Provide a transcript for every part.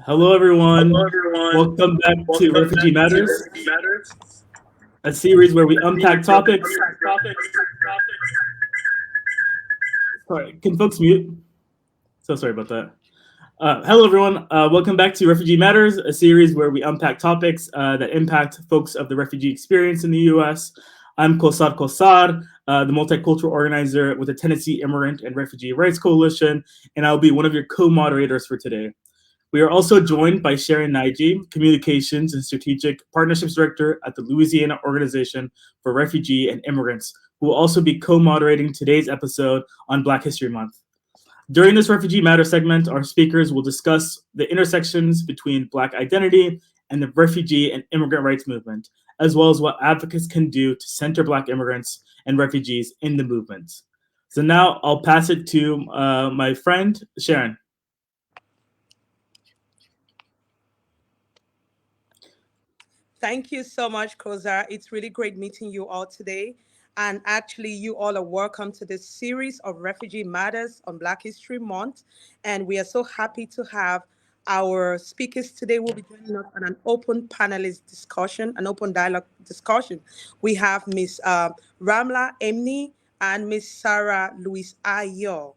Hello, Hello, everyone. everyone. Welcome back to Welcome Refugee back to Matters, Refugee Matters, a series where we a unpack series where we topics. unpack topics. Sorry, can folks mute? So sorry about that. Hello, everyone. Welcome back to Refugee Matters, a series where we unpack topics that impact folks of the refugee experience in the U.S. I'm Kosar Kosar, the multicultural organizer with the Tennessee Immigrant and Refugee Rights Coalition, and I'll be one of your co-moderators for today. We are also joined by Sharon Naiji, Communications and Strategic Partnerships Director at the Louisiana Organization for Refugee and Immigrants, who will also be co moderating today's episode on Black History Month. During this Refugee Matter segment, our speakers will discuss the intersections between Black identity and the refugee and immigrant rights movement, as well as what advocates can do to center Black immigrants and refugees in the movement. So now I'll pass it to my friend, Sharon. Thank you so much, Koza. It's really great meeting you all today. And actually, you all are welcome to this series of Refugee Matters on Black History Month. And we are so happy to have our speakers today will be joining us on an open panelist discussion, an open dialogue discussion. We have Miss Ramla Emni and Miss Sarah Louise Ayo.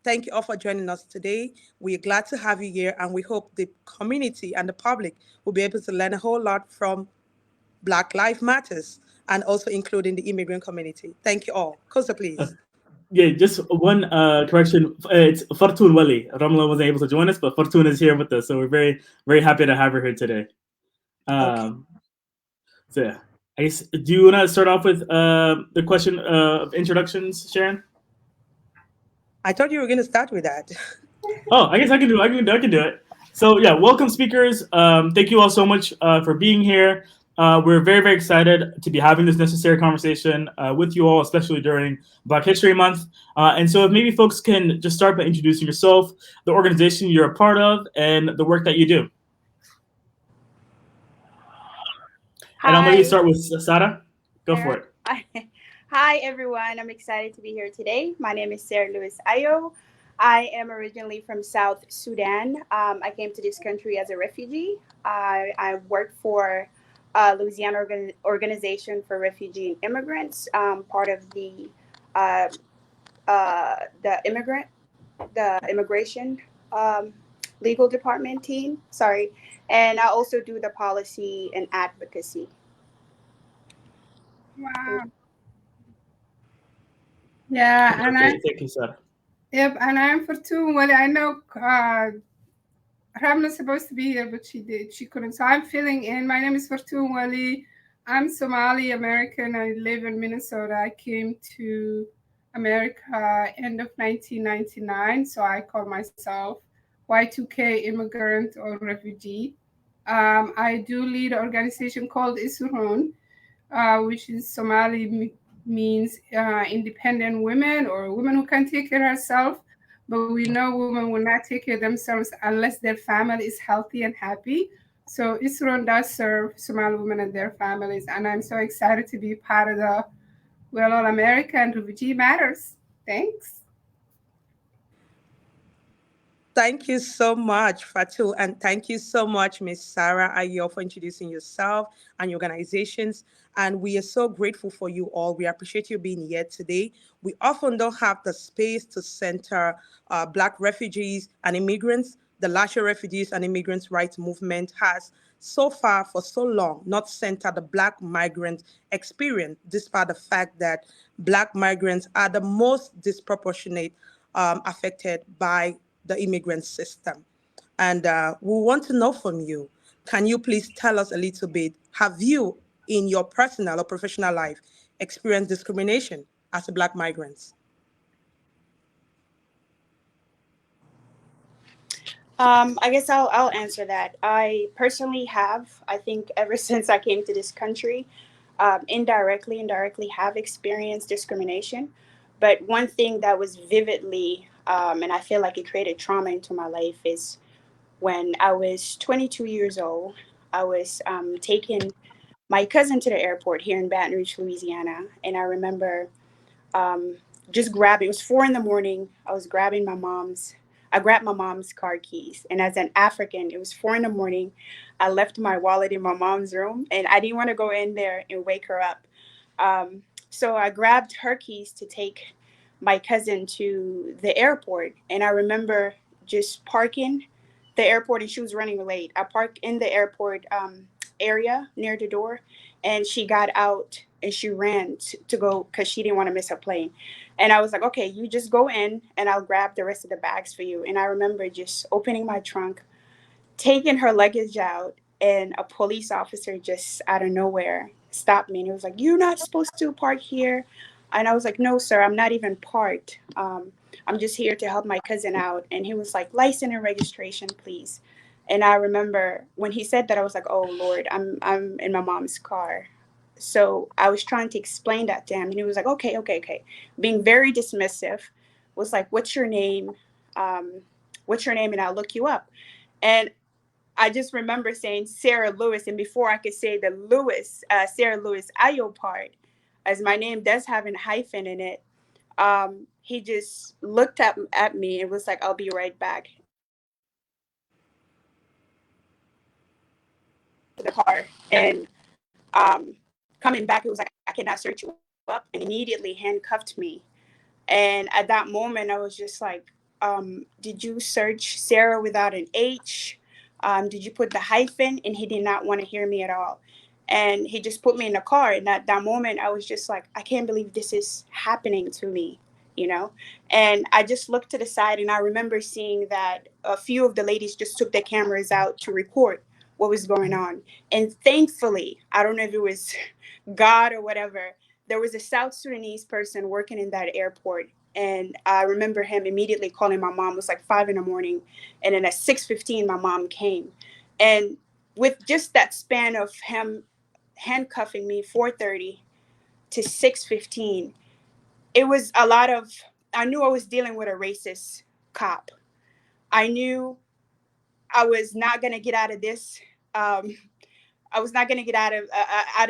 Thank you all for joining us today. We are glad to have you here, and we hope the community and the public will be able to learn a whole lot from Black Lives Matters and also including the immigrant community. Thank you all. Kosa, please. Yeah, just one correction. It's Fartun Wali. Ramla wasn't able to join us, but Fartun is here with us, so we're very, very happy to have her here today. Okay. Um, so yeah, I guess, do you want to start off with the question of introductions, Sharon? I thought you were going to start with that. Oh, I guess I can do. I can do it. So yeah, welcome speakers. Thank you all so much for being here. We're very very excited to be having this necessary conversation with you all, especially during Black History Month. And so, if maybe folks can just start by introducing yourself, the organization you're a part of, and the work that you do. And I'll maybe Hi. start with Sarah. Go for er, it. Hi, everyone. I'm excited to be here today. My name is Sarah Louise Ayo. I am originally from South Sudan. I came to this country as a refugee. I work for Louisiana Organization for Refugee and Immigrants, part of uh, the immigration um, legal department team. Sorry, and I also do the policy and advocacy. Wow. Yeah, and I Okay, thank you, Sarah. yep, and I'm for two. Well, I know Ramla's supposed to be here, but she couldn't. So I'm filling in. My name is Fartoon Wali. I'm Somali American. I live in Minnesota. I came to America end of 1999, so I call myself Y2K immigrant or refugee. I do lead an organization called Isuron, which in Somali means independent women or women who can take care of herself. But we know women will not take care of themselves unless their family is healthy and happy. So Isron does serve Somali women and their families, and I'm so excited to be part of the Well All America and Refugee Matters. Thanks. Thank you so much, Fatu, and thank you so much, Miss Sarah Ayo, for introducing yourself and your organizations. And we are so grateful for you all. We appreciate you being here today. We often don't have the space to center Black refugees and immigrants. The Lasha Refugees and Immigrants' Rights Movement has so far for so long not centered the Black migrant experience, despite the fact that Black migrants are the most disproportionate affected by the immigrant system. And we want to know from you, can you please tell us a little bit? Have you, in your personal or professional life, experienced discrimination as a Black migrant? I guess I'll answer that. I personally have. I think ever since I came to this country, indirectly have experienced discrimination. But one thing that was vividly, and I feel like it created trauma into my life, is when I was 22 years old. I was taking my cousin to the airport here in Baton Rouge, Louisiana, and I remember um, just grabbing. It was 4 in the morning. I was grabbing my mom's I grabbed my mom's car keys. And as an African, it was 4 in the morning. I left my wallet in my mom's room and I didn't want to go in there and wake her up. So I grabbed her keys to take my cousin to the airport. And I remember just parking the airport, and she was running late. I parked in the airport area near the door, and she got out and she ran to go because she didn't want to miss her plane. And I was like, okay, you just go in and I'll grab the rest of the bags for you. And I remember just opening my trunk, taking her luggage out, and a police officer just out of nowhere stopped me and he was like, "You're not supposed to park here." And I was like, "No, sir, I'm not even parked. I'm just here to help my cousin out." And he was like, "License and registration, please." And I remember when he said that, I was like, "Oh Lord, I'm in my mom's car." So I was trying to explain that to him, and he was like, "Okay, okay, okay," being very dismissive. Was like, "What's your name? What's your name?" And I'll look you up. And I just remember saying Sarah Lewis, and before I could say the Lewis, Sarah Lewis Ayo part, as my name does have a hyphen in it, he just looked at me and was like, "I'll be right back." To the car, and coming back, it was like, "I cannot search you up," and immediately handcuffed me. And at that moment, I was just like, did you search Sarah without an H? Did you put the hyphen? And he did not want to hear me at all. And he just put me in the car. And at that moment, I was just like, I can't believe this is happening to me, you know? And I just looked to the side, and I remember seeing that a few of the ladies just took their cameras out to record what was going on. And thankfully, I don't know if it was God or whatever, there was a South Sudanese person working in that airport. And I remember him immediately calling my mom. It was like 5 in the morning. And then at 6:15, my mom came. And with just that span of him handcuffing me 4:30 to 6:15, it was a lot of, I knew I was dealing with a racist cop. I knew I was not going to get out of this. Um, I was not going to get out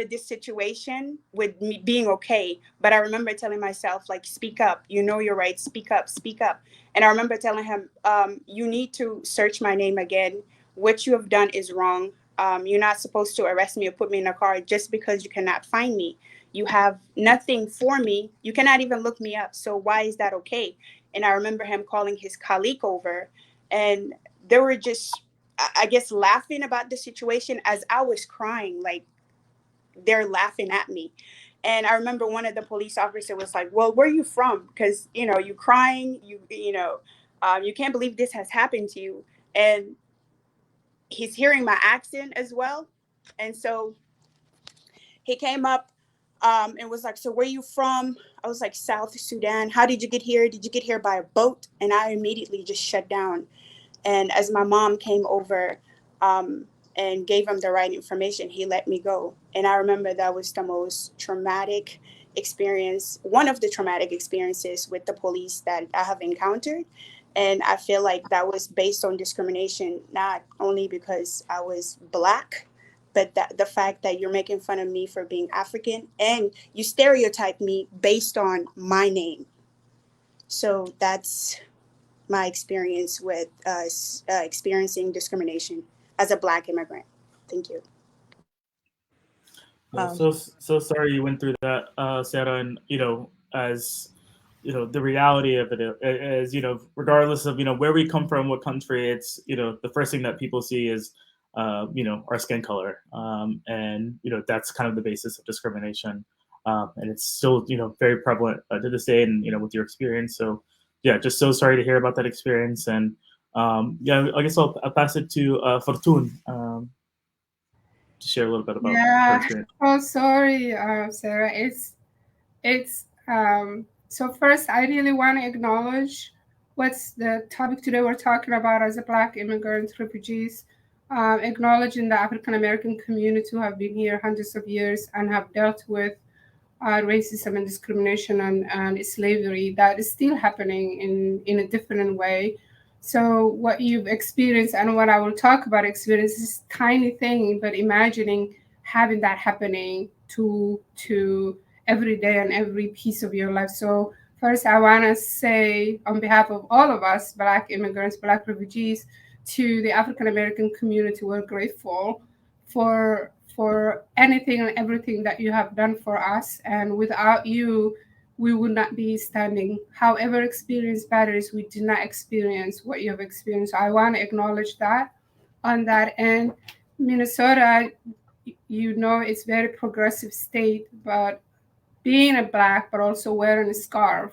of this situation with me being okay. But I remember telling myself, like, speak up. You know you're right. Speak up. Speak up. And I remember telling him, you need to search my name again. What you have done is wrong. You're not supposed to arrest me or put me in a car just because you cannot find me. You have nothing for me. You cannot even look me up. So why is that okay? And I remember him calling his colleague over, and they were just, I guess, laughing about the situation as I was crying. Like, they're laughing at me. And I remember one of the police officers was like, "Well, where are you from? Because, you know, you crying, you can't believe this has happened to you." And he's hearing my accent as well. And so he came up and was like, "So where are you from?" I was like, "South Sudan." "How did you get here? Did you get here by a boat?" And I immediately just shut down. And as my mom came over and gave him the right information, he let me go. And I remember that was the most traumatic experience, one of the traumatic experiences with the police that I have encountered. And I feel like that was based on discrimination, not only because I was Black, but that the fact that you're making fun of me for being African and you stereotype me based on my name. So that's my experience with experiencing discrimination as a Black immigrant. Thank you. So sorry you went through that, Sarah. And as the reality of it is, regardless of where we come from, what country, it's the first thing that people see is our skin color, and that's kind of the basis of discrimination, and it's still very prevalent to this day, and with your experience. So yeah, just so sorry to hear about that experience. And yeah, I guess I'll pass it to Fortune to share a little bit about her Yeah. experience. Oh, sorry, Sarah. It's so first I really want to acknowledge what's the topic today we're talking about as a Black immigrant refugees, acknowledging the African American community who have been here hundreds of years and have dealt with racism and discrimination and slavery that is still happening in a different way. So what you've experienced and what I will talk about experience is tiny thing, but imagining having that happening to every day and every piece of your life. So First, I want to say on behalf of all of us, Black immigrants, Black refugees, to the African American community, we're grateful for anything and everything that you have done for us. And without you, we would not be standing. However experienced matters, we did not experience what you have experienced. So I want to acknowledge that on that end. Minnesota, you know, it's very progressive state, but being a Black, but also wearing a scarf,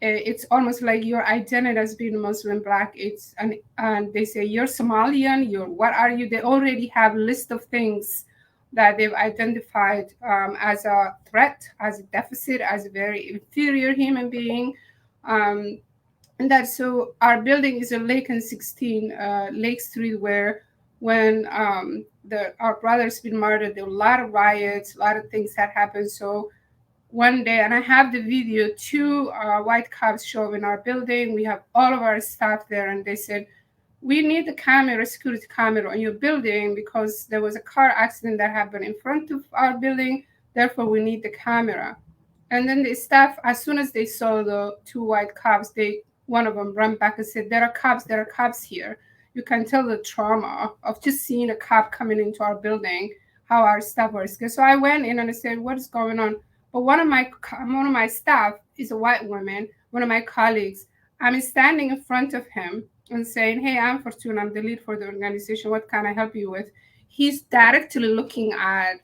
it's almost like your identity as being Muslim Black. And they say you're Somalian, you're what are you? They already have a list of things that they've identified as a threat, as a deficit, as a very inferior human being. Um, and that so our building is a Lake and 16 Lake Street, where when our brother's been murdered, there were a lot of riots, a lot of things that happened. So one day, and I have the video, two white cops show up in our building. We have all of our staff there, and they said, we need the camera, security camera on your building because there was a car accident that happened in front of our building. Therefore, we need the camera. And then the staff, as soon as they saw the two white cops, one of them ran back and said, there are cops here. You can tell the trauma of just seeing a cop coming into our building, how our staff were scared. So I went in and I said, what is going on? But one of my staff is a white woman, one of my colleagues. I'm standing in front of him and saying, hey, I'm Fortune, I'm the lead for the organization. What can I help you with? He's directly looking at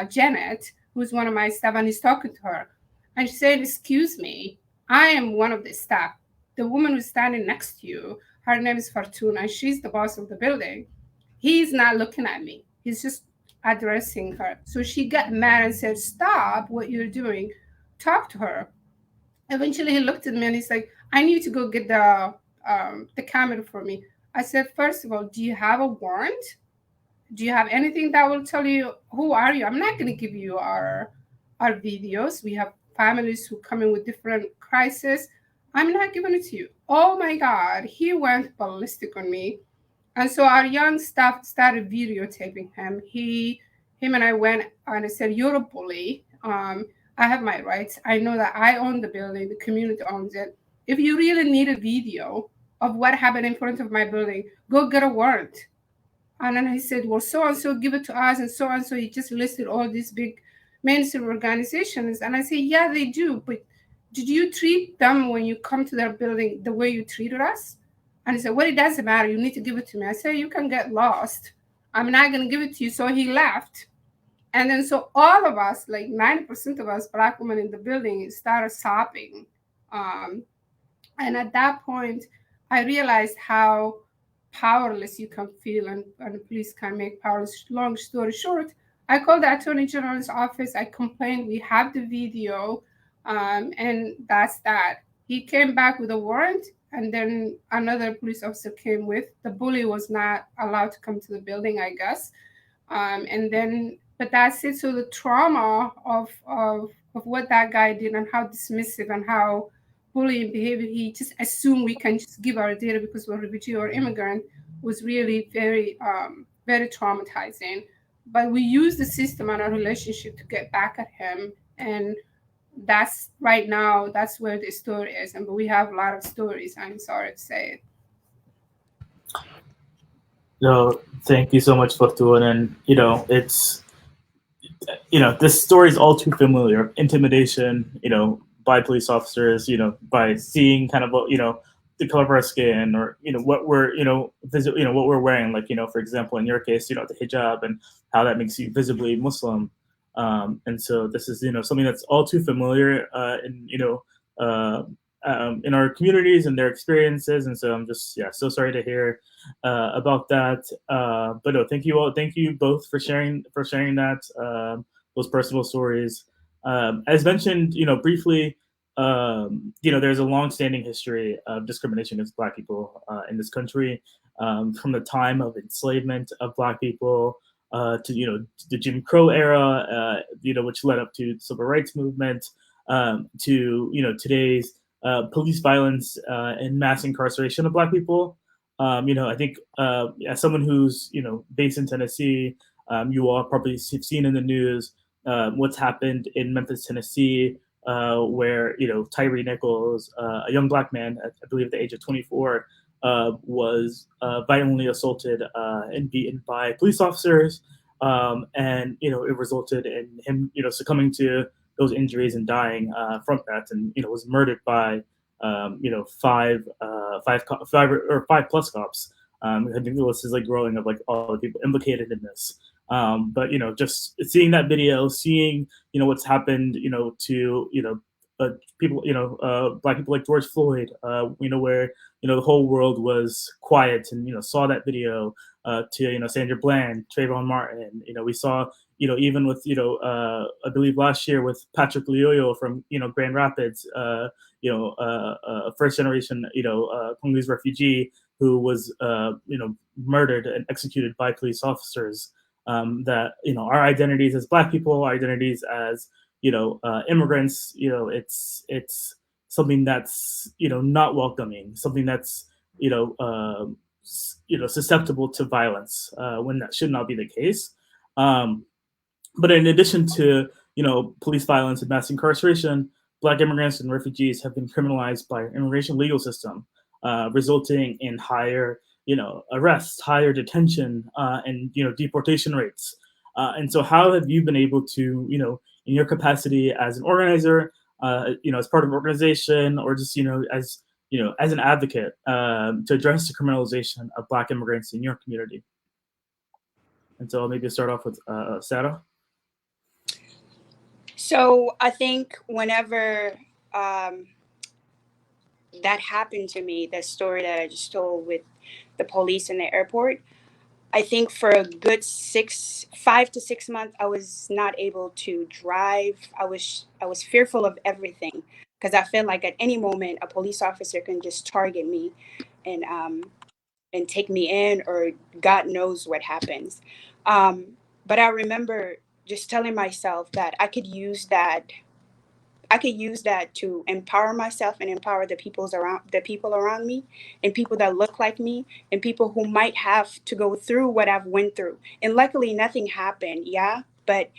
Janet, who's one of my staff, and he's talking to her. And she said, excuse me, I am one of the staff. The woman who's standing next to you, her name is Fortune, and she's the boss of the building. He's not looking at me. He's just addressing her. So she got mad and said, stop what you're doing. Talk to her. Eventually he looked at me and he's like, I need to go get the camera for me. I said, first of all, do you have a warrant? Do you have anything that will tell you who are you? I'm not going to give you our videos. We have families who come in with different crises. I'm not giving it to you. Oh my God, he went ballistic on me. And so our young staff started videotaping him. Him and I went and I said, you're a bully. I have my rights. I know that I own the building. The community owns it. If you really need a video of what happened in front of my building, go get a warrant. And then he said, well, so-and-so give it to us. And so-and-so, he just listed all these big mainstream organizations. And I say, yeah, they do. But did you treat them when you come to their building the way you treated us? And he said, well, it doesn't matter. You need to give it to me. I said, you can get lost. I'm not going to give it to you. So he left. And then so all of us, like 90% of us Black women in the building, started sobbing. And at that point, I realized how powerless you can feel and the police can make powerless. Long story short, I called the Attorney General's office. I complained. We have the video. And that's that. He came back with a warrant. And then another police officer came with. The bully was not allowed to come to the building, I guess. But that's it. So the trauma of what that guy did and how dismissive and how bullying behavior, he just assumed we can just give our data because we're refugee or immigrant, was really very, very traumatizing. But we use the system and our relationship to get back at him. And that's right now, that's where the story is. But we have a lot of stories, I'm sorry to say it. No, thank you so much, Fortune. And, it's, this story is all too familiar. Intimidation, by police officers, by seeing kind of, the color of our skin or, what we're, what we're wearing. Like, for example, in your case, the hijab and how that makes you visibly Muslim. And so this is, something that's all too familiar in our communities and their experiences. And so I'm just, so sorry to hear about that. But no, thank you all. Thank you both for sharing that, those personal stories. As mentioned, briefly, there's a long-standing history of discrimination against Black people in this country, from the time of enslavement of Black people to the Jim Crow era, which led up to the Civil Rights Movement, to today's police violence and mass incarceration of Black people. I think as someone who's based in Tennessee, you all probably have seen in the news what's happened in Memphis, Tennessee, where Tyree Nichols, a young black man, at, I believe, the age of 24, was violently assaulted and beaten by police officers, and it resulted in him succumbing to those injuries and dying from that, and was murdered by five plus cops. I think the list is like growing of like all the people implicated in this. But just seeing that video, seeing what's happened, to people, black people like George Floyd, where the whole world was quiet and saw that video, to Sandra Bland, Trayvon Martin. We saw even with I believe last year with Patrick Lyoyo from Grand Rapids, first generation Congolese refugee who was murdered and executed by police officers. That our identities as Black people, our identities as immigrants, it's something that's not welcoming, something that's susceptible to violence, when that should not be the case. But in addition to police violence and mass incarceration, Black immigrants and refugees have been criminalized by our immigration legal system, resulting in higher arrests, higher detention, and deportation rates. And so, how have you been able to in your capacity as an organizer, as part of an organization, or just as an advocate, to address the criminalization of Black immigrants in your community? And so, I'll maybe start off with Sarah. So I think whenever that happened to me, the story that I just told with the police in the airport, I think for a good 5 to 6 months, I was not able to drive. I was fearful of everything because I felt like at any moment a police officer can just target me and and take me in, or God knows what happens. But I remember just telling myself that I could use that to empower myself and empower the people around me, and people that look like me, and people who might have to go through what I've went through. And luckily nothing happened, yeah, but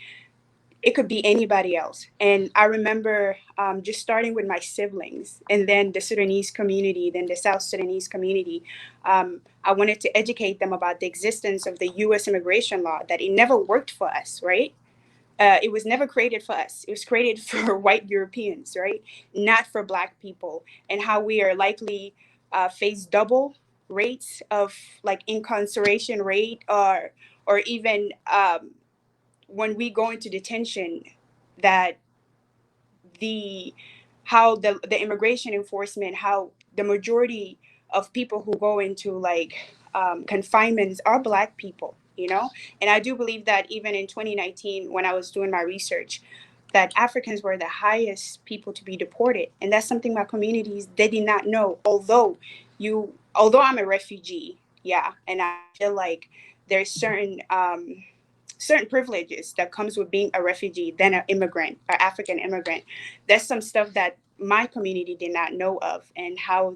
it could be anybody else. And I remember just starting with my siblings, and then the Sudanese community, then the South Sudanese community. I wanted to educate them about the existence of the US immigration law, that it never worked for us, right? It was never created for us. It was created for white Europeans, right? Not for Black people, and how we are likely face double rates of like incarceration rate, or even when we go into detention, that the how the immigration enforcement, how the majority of people who go into like confinements are Black people, and I do believe that even in 2019, when I was doing my research, that Africans were the highest people to be deported, and that's something my communities, they did not know. Although I'm a refugee, yeah, and I feel like there's certain privileges that comes with being a refugee than an immigrant or African immigrant. There's some stuff that my community did not know of, and how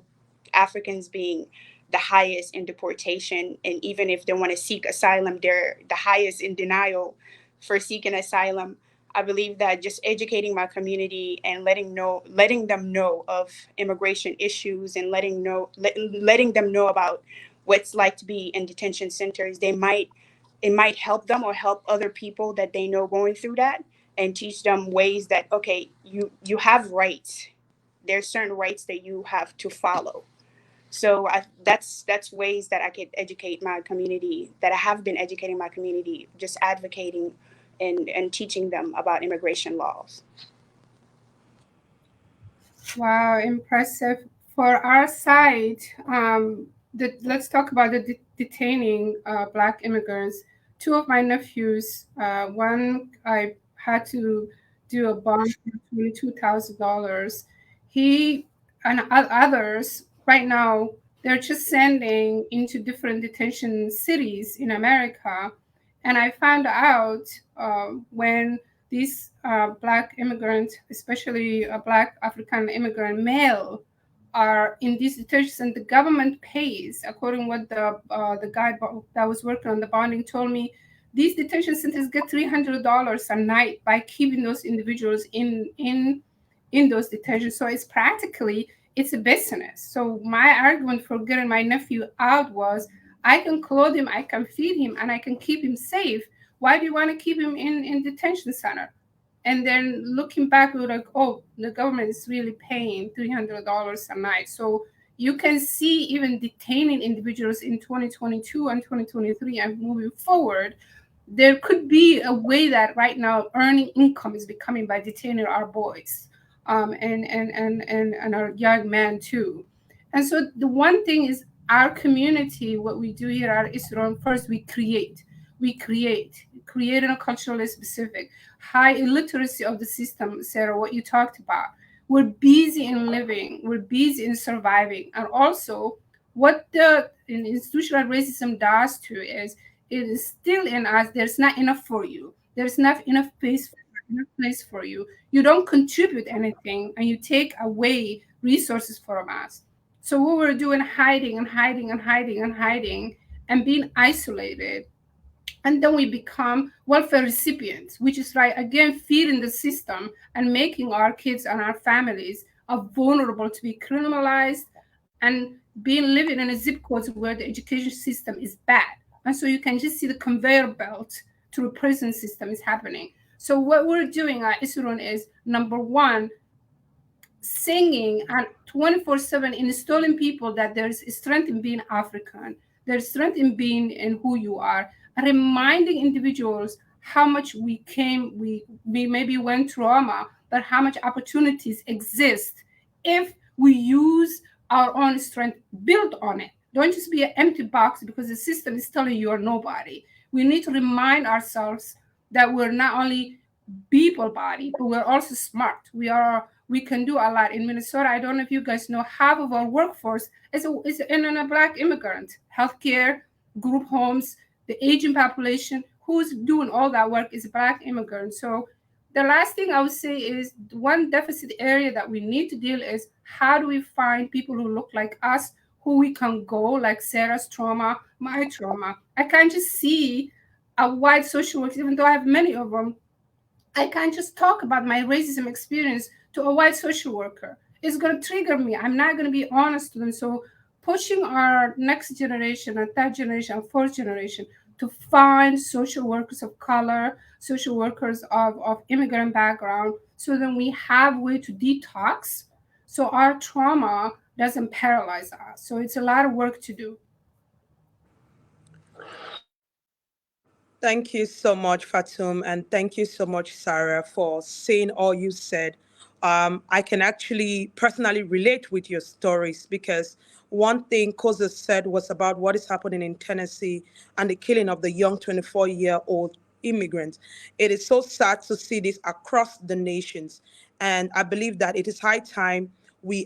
Africans being the highest in deportation, and even if they want to seek asylum, they're the highest in denial for seeking asylum. I believe that just educating my community and letting them know of immigration issues, and letting them know about what's like to be in detention centers, it might help them or help other people that they know going through that, and teach them ways that, okay, you have rights. There's certain rights that you have to follow. So that's ways that I could educate my community, that I have been educating my community, just advocating and teaching them about immigration laws. Wow, impressive. For our side, let's talk about the detaining Black immigrants. Two of my nephews, one I had to do a bond for $22,000. He and others right now, they're just sending into different detention cities in America. And I found out when these Black immigrants, especially a Black African immigrant male, are in these detentions, and the government pays, according what the guy that was working on the bonding told me, these detention centers get $300 a night by keeping those individuals in in those detentions. So it's a business. So my argument for getting my nephew out was, I can clothe him, I can feed him, and I can keep him safe. Why do you want to keep him in detention center? And then looking back, we were like, oh, the government is really paying $300 a night. So you can see even detaining individuals in 2022 and 2023 and moving forward, there could be a way that right now earning income is becoming by detaining our boys, and our young men too. And so the one thing is, our community, what we do here at Isron, first we creating a culturally specific high illiteracy of the system. Sarah, what you talked about, we're busy in living, we're busy in surviving. And also what the institutional racism does to is, it is still in us. There's not enough for you, there's not enough place for you, you don't contribute anything, and you take away resources from us. So what we're doing, hiding and hiding and hiding and hiding and being isolated, and then we become welfare recipients, which is right again feeding the system and making our kids and our families are vulnerable to be criminalized, and being living in a zip codes where the education system is bad. And so you can just see the conveyor belt through prison system is happening. So what we're doing at Isrun is, number one, singing and 24/7 installing people that there's strength in being African, there's strength in being in who you are, and reminding individuals how much we maybe went trauma, but how much opportunities exist if we use our own strength, build on it. Don't just be an empty box because the system is telling you you're nobody. We need to remind ourselves that we're not only people body, but we're also smart. We can do a lot. In Minnesota, I don't know if you guys know, half of our workforce is in a Black immigrant. Healthcare, group homes, the aging population, who's doing all that work is Black immigrants. So the last thing I would say is, one deficit area that we need to deal is, how do we find people who look like us, who we can go, like Sarah's trauma, my trauma. I can't just see a wide social work, even though I have many of them. I can't just talk about my racism experience to a white social worker. It's going to trigger me. I'm not going to be honest to them. So, pushing our next generation, and third generation, and fourth generation to find social workers of color, social workers of immigrant background, so then we have a way to detox so our trauma doesn't paralyze us. So, it's a lot of work to do. Thank you so much, Fatum, and thank you so much, Sarah, for saying all you said. I can actually personally relate with your stories, because one thing Koza said was about what is happening in Tennessee and the killing of the young 24-year-old immigrant. It is so sad to see this across the nations, and I believe that it is high time we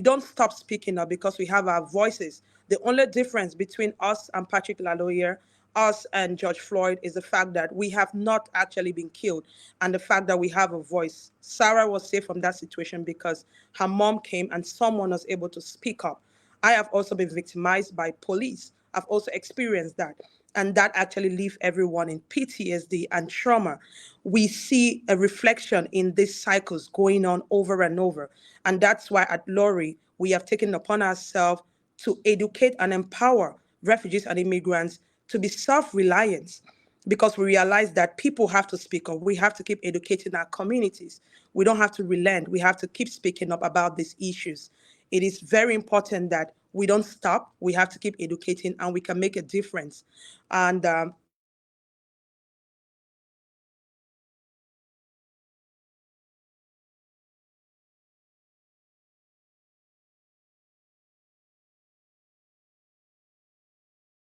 don't stop speaking up, because we have our voices. The only difference between us and Patrick Laloyer, us and George Floyd, is the fact that we have not actually been killed, and the fact that we have a voice. Sarah was safe from that situation because her mom came and someone was able to speak up. I have also been victimized by police. I've also experienced that. And that actually leave everyone in PTSD and trauma. We see a reflection in these cycles going on over and over. And that's why at Lori, we have taken upon ourselves to educate and empower refugees and immigrants to be self-reliant, because we realize that people have to speak up. We have to keep educating our communities. We don't have to relent. We have to keep speaking up about these issues. It is very important that we don't stop. We have to keep educating, and we can make a difference. And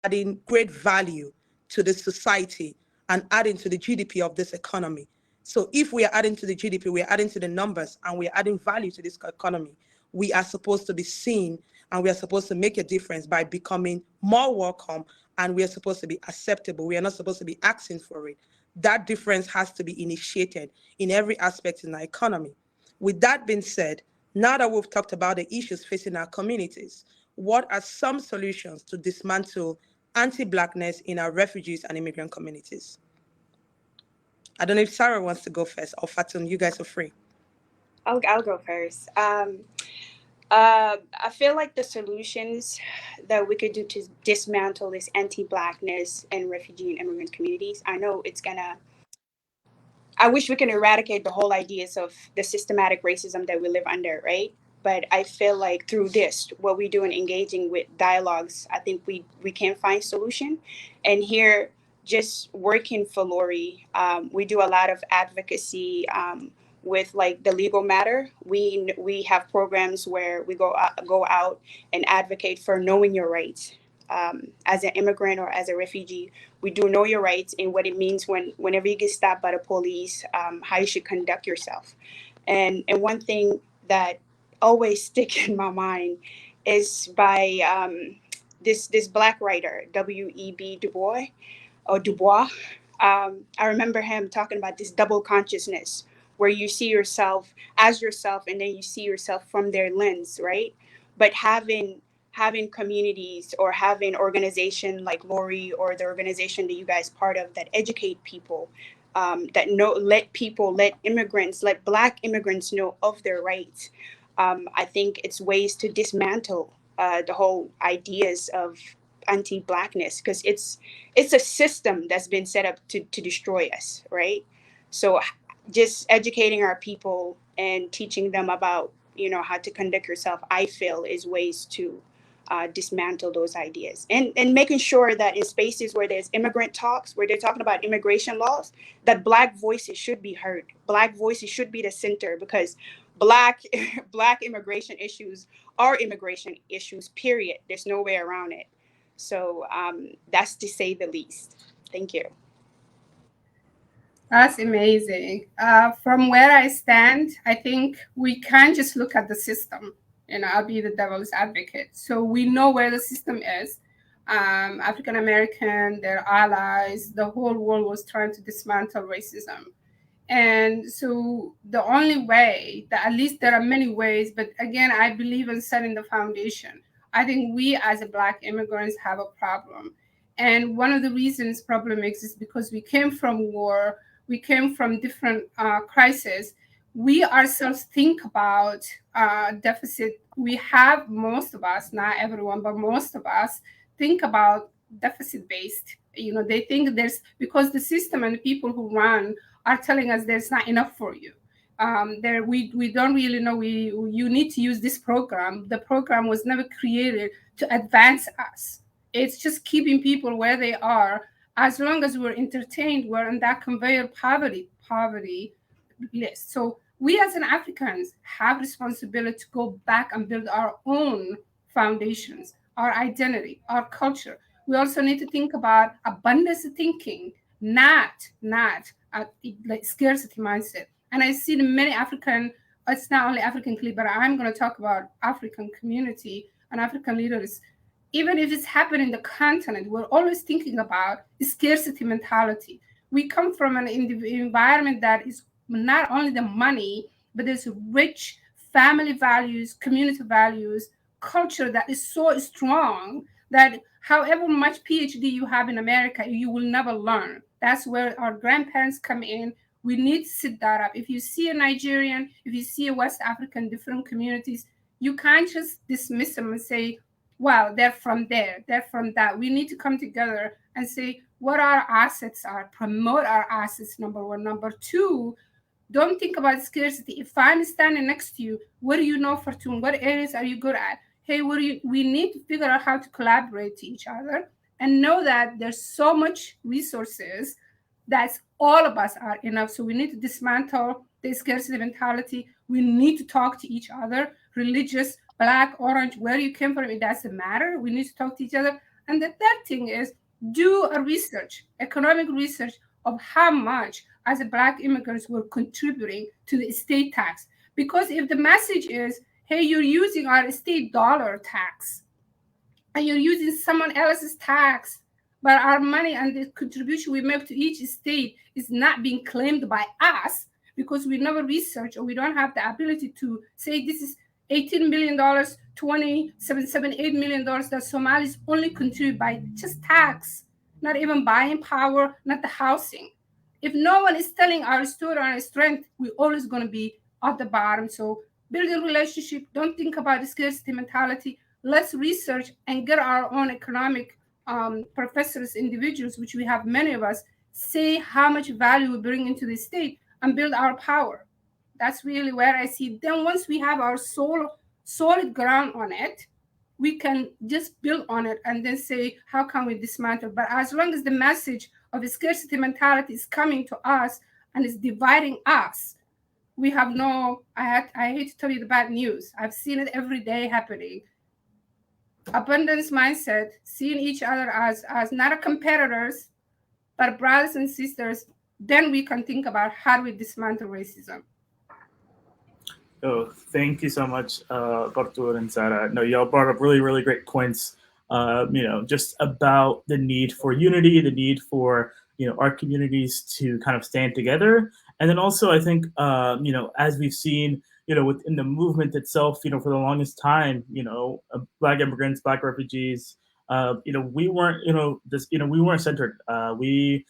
adding great value to the society and adding to the GDP of this economy. So if we are adding to the GDP, we are adding to the numbers, and we are adding value to this economy. We are supposed to be seen, and we are supposed to make a difference by becoming more welcome, and we are supposed to be acceptable. We are not supposed to be asking for it. That difference has to be initiated in every aspect in our economy. With that being said, now that we've talked about the issues facing our communities, what are some solutions to dismantle anti-Blackness in our refugees and immigrant communities? I don't know if Sarah wants to go first, or Fatum, you guys are free. I'll go first. I feel like the solutions that we could do to dismantle this anti-blackness and refugee and immigrant communities. I know it's gonna. I wish we can eradicate the whole ideas of the systematic racism that we live under, right? But I feel like through this, what we do in engaging with dialogues, I think we can find solution. And here, just working for Lori, we do a lot of advocacy with like the legal matter. We have programs where we go out and advocate for knowing your rights. As an immigrant or as a refugee, we do know your rights and what it means whenever you get stopped by the police, how you should conduct yourself. And one thing that always stick in my mind is by this black writer W.E.B. Du Bois or Dubois. I remember him talking about this double consciousness where you see yourself as yourself and then you see yourself from their lens, right? But having communities or having organization like Lori or the organization that you guys part of that educate people, that know let immigrants, let black immigrants know of their rights. I think it's ways to dismantle the whole ideas of anti-blackness because it's a system that's been set up to destroy us, right? So just educating our people and teaching them about how to conduct yourself, I feel is ways to dismantle those ideas and making sure that in spaces where there's immigrant talks where they're talking about immigration laws, that black voices should be heard, black voices should be the center because black black immigration issues are immigration issues, period. There's no way around it. So that's to say the least. Thank you. That's amazing. From where I stand, I think we can't just look at the system. I'll be the devil's advocate. So we know where the system is. African American, their allies, the whole world was trying to dismantle racism. And so the only way, that at least there are many ways, but again, I believe in setting the foundation. I think we as a Black immigrants have a problem. And one of the reasons problem exists because we came from war, we came from different crises. We ourselves think about deficit. We have, most of us, not everyone, but most of us think about deficit based. They think there's, because the system and the people who run are telling us there's not enough for you. We don't really know. You need to use this program. The program was never created to advance us. It's just keeping people where they are. As long as we're entertained, we're in that conveyor poverty list. So we as an Africans have responsibility to go back and build our own foundations, our identity, our culture. We also need to think about abundance thinking, not like scarcity mindset. And I see many African, it's not only African clique, but I'm going to talk about African community and African leaders. Even if it's happening in the continent, we're always thinking about scarcity mentality. We come from an environment that is not only the money, but there's rich family values, community values, culture that is so strong that however much PhD you have in America, you will never learn. That's where our grandparents come in. We need to sit that up. If you see a Nigerian, if you see a West African, different communities, you can't just dismiss them and say, well, they're from there, they're from that. We need to come together and say what our assets are, promote our assets, number one. Number two, don't think about scarcity. If I'm standing next to you, what do you know, Fortune? What areas are you good at? Hey, we need to figure out how to collaborate to each other and know that there's so much resources that all of us are enough. So we need to dismantle the scarcity mentality. We need to talk to each other, religious, Black, orange, where you came from, it doesn't matter. We need to talk to each other. And the third thing is do a research, economic research of how much as a Black immigrants were contributing to the estate tax. Because if the message is, hey, you're using our estate dollar tax and you're using someone else's tax, but our money and the contribution we make to each state is not being claimed by us because we never research or we don't have the ability to say this is $18 million, $8 million that Somalis only contribute by just tax, not even buying power, not the housing. If no one is telling our story and our strength, we're always going to be at the bottom. So build a relationship. Don't think about the scarcity mentality. Let's research and get our own economic professors, individuals, which we have many of us, say how much value we bring into the state and build our power. That's really where I see. Then once we have our solid ground on it, we can just build on it and then say, how can we dismantle? But as long as the message of the scarcity mentality is coming to us and is dividing us, we have no, I hate to tell you the bad news. I've seen it every day happening. Abundance mindset, seeing each other as not a competitors, but brothers and sisters, then we can think about how do we dismantle racism. Oh, thank you so much, Bartur and Sarah. No, y'all brought up really, really great points. Just about the need for unity, the need for our communities to kind of stand together, and then also I think as we've seen within the movement itself, for the longest time, Black immigrants, Black refugees, we weren't we weren't centered. We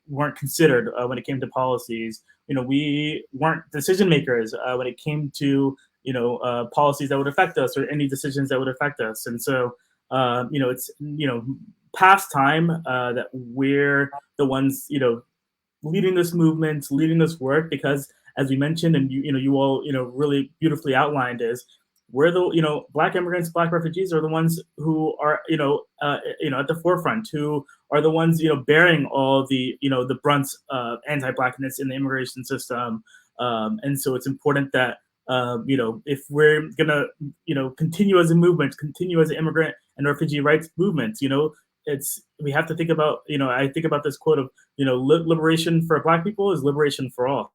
weren't considered when it came to policies. We weren't decision makers when it came to policies that would affect us or any decisions that would affect us. And so it's past time that we're the ones leading this movement, leading this work, because as we mentioned and you all really beautifully outlined, is we're the Black immigrants, Black refugees are the ones who are at the forefront, who are the ones bearing all the the brunts of anti-Blackness in the immigration system, and so it's important that if we're gonna continue as a movement, continue as an immigrant and refugee rights movement, we have to think about I think about this quote of liberation for Black people is liberation for all.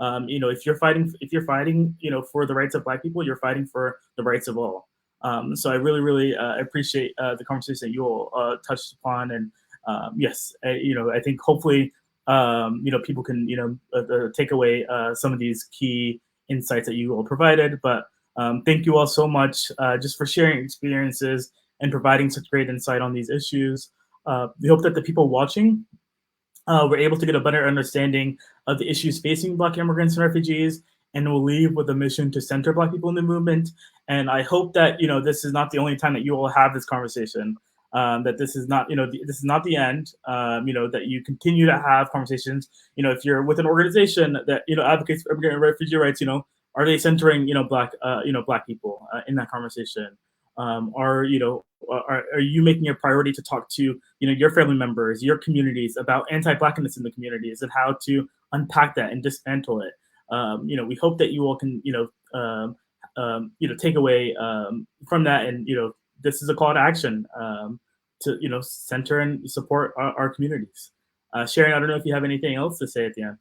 If you're fighting for the rights of Black people, you're fighting for the rights of all. So I really, really appreciate the conversation that you all touched upon, and yes, I think hopefully people can take away some of these key insights that you all provided. But thank you all so much just for sharing experiences and providing such great insight on these issues. We hope that the people watching were able to get a better understanding of the issues facing Black immigrants and refugees, and will leave with a mission to center Black people in the movement. And I hope that this is not the only time that you all have this conversation. That this is not this is not the end. That you continue to have conversations. If you're with an organization that advocates for immigrant and refugee rights, are they centering Black Black people in that conversation? Are you making a priority to talk to your family members, your communities about anti-Blackness in the communities and how to unpack that and dismantle it? We hope that you all can take away from that, and this is a call to action to center and support our communities. Sharon, I don't know if you have anything else to say at the end.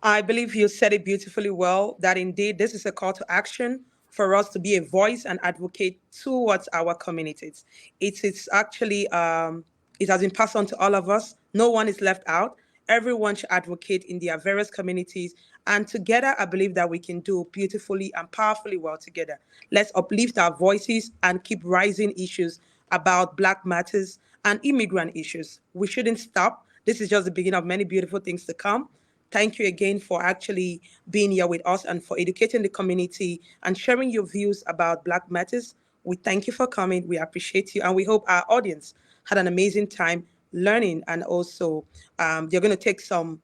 I believe you said it beautifully well, that indeed this is a call to action for us to be a voice and advocate towards our communities. It's actually, it has been passed on to all of us. No one is left out. Everyone should advocate in their various communities. And together, I believe that we can do beautifully and powerfully well together. Let's uplift our voices and keep rising issues about Black matters and immigrant issues. We shouldn't stop. This is just the beginning of many beautiful things to come. Thank you again for actually being here with us and for educating the community and sharing your views about Black matters. We thank you for coming. We appreciate you. And we hope our audience had an amazing time learning. And also, you're going to take some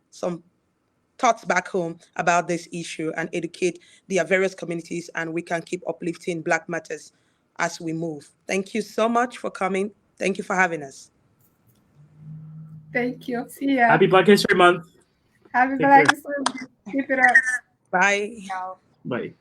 thoughts back home about this issue and educate their various communities. And we can keep uplifting Black matters as we move. Thank you so much for coming. Thank you for having us. Thank you. See ya. Happy Black History Month. Happy Black History Month. Keep it up. Bye. Ciao. Bye.